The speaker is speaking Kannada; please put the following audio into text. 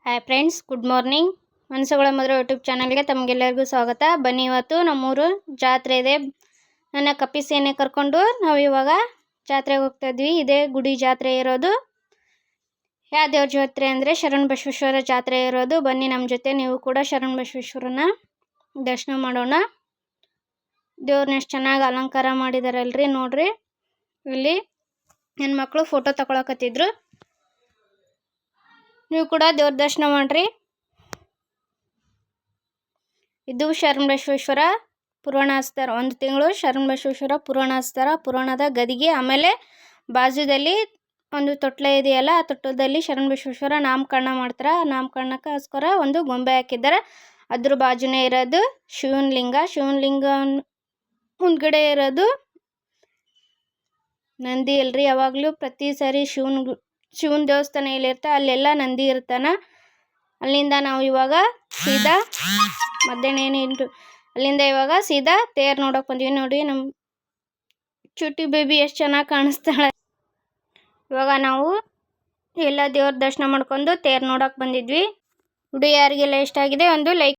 Hi friends, good morning. ಮನಸ್ಸುಗಳ ಮಧುರ ಯೂಟ್ಯೂಬ್ ಚಾನಲ್ಗೆ ತಮಗೆಲ್ಲರಿಗೂ ಸ್ವಾಗತ. ಬನ್ನಿ, ಇವತ್ತು ನಮ್ಮೂರು ಜಾತ್ರೆ ಇದೆ. ನನ್ನ ಕಪ್ಪಿಸೇನೆ ಕರ್ಕೊಂಡು ನಾವು ಇವಾಗ ಜಾತ್ರೆಗೆ ಹೋಗ್ತಾ ಇದ್ವಿ. ಇದೇ ಗುಡಿ ಜಾತ್ರೆ ಇರೋದು. ಯಾವ ದೇವ್ರ ಜಾತ್ರೆ ಅಂದರೆ ಶರಣ ಬಸವೇಶ್ವರ ಜಾತ್ರೆ ಇರೋದು. ಬನ್ನಿ ನಮ್ಮ ಜೊತೆ ನೀವು ಕೂಡ ಶರಣ ಬಸವೇಶ್ವರನ ದರ್ಶನ ಮಾಡೋಣ. ದೇವ್ರನ್ನ ಎಷ್ಟು ಚೆನ್ನಾಗಿ ಅಲಂಕಾರ ಮಾಡಿದಾರಲ್ರಿ, ನೋಡ್ರಿ. ಇಲ್ಲಿ ನನ್ನ ಮಕ್ಕಳು ಫೋಟೋ ತಗೊಳಕತ್ತಿದ್ರು. ನೀವು ಕೂಡ ದೇವ್ರ ದರ್ಶನ ಮಾಡ್ರಿ. ಇದು ಶರಣ ಬಸವೇಶ್ವರ ಪುರಾಣ ಹಚ್ತಾರ. ಒಂದು ತಿಂಗಳು ಶರಣ ಬಸವೇಶ್ವರ ಪುರಾಣ ಹಚ್ತಾರ. ಪುರಾಣದ ಗದಿಗೆ ಆಮೇಲೆ ಬಾಜುದಲ್ಲಿ ಒಂದು ತೊಟ್ಲ ಇದೆಯಲ್ಲ, ಆ ತೊಟ್ಟದಲ್ಲಿ ಶರಣ ಬಸವೇಶ್ವರ ನಾಮಕರಣ ಮಾಡ್ತಾರೆ. ನಾಮಕರಣಕ್ಕೋಸ್ಕರ ಒಂದು ಗೊಂಬೆ ಹಾಕಿದ್ದಾರೆ. ಅದ್ರ ಬಾಜುನೇ ಇರೋದು ಶಿವನ ಲಿಂಗ. ಶಿವನ ಲಿಂಗ ಮುಂದ್ಗಡೆ ಇರೋದು ನಂದಿ ಅಲ್ರಿ. ಯಾವಾಗಲೂ ಪ್ರತಿ ಸಾರಿ ಶಿವನ ದೇವಸ್ಥಾನ ಎಲ್ಲಿರ್ತ ಅಲ್ಲೆಲ್ಲ ನಂದಿ ಇರ್ತಾನ. ಅಲ್ಲಿಂದ ನಾವು ಇವಾಗ ಸೀದಾ ಮಧ್ಯಾಹ್ನ ಏನೇನು ಅಲ್ಲಿಂದ ಇವಾಗ ಸೀದಾ ತೇರು ನೋಡೋಕೆ ಬಂದ್ವಿ. ನೋಡಿ ನಮ್ಮ ಚುಟಿ ಬೇಬಿ ಎಷ್ಟು ಚೆನ್ನಾಗಿ ಕಾಣಿಸ್ತಾಳೆ. ಇವಾಗ ನಾವು ಎಲ್ಲ ದೇವ್ರ ದರ್ಶನ ಮಾಡ್ಕೊಂಡು ತೇರು ನೋಡೋಕೆ ಬಂದಿದ್ವಿ. ವಿಡಿಯೋ ಯಾರಿಗೆಲ್ಲ ಇಷ್ಟ ಆಗಿದೆ ಒಂದು ಲೈಕ್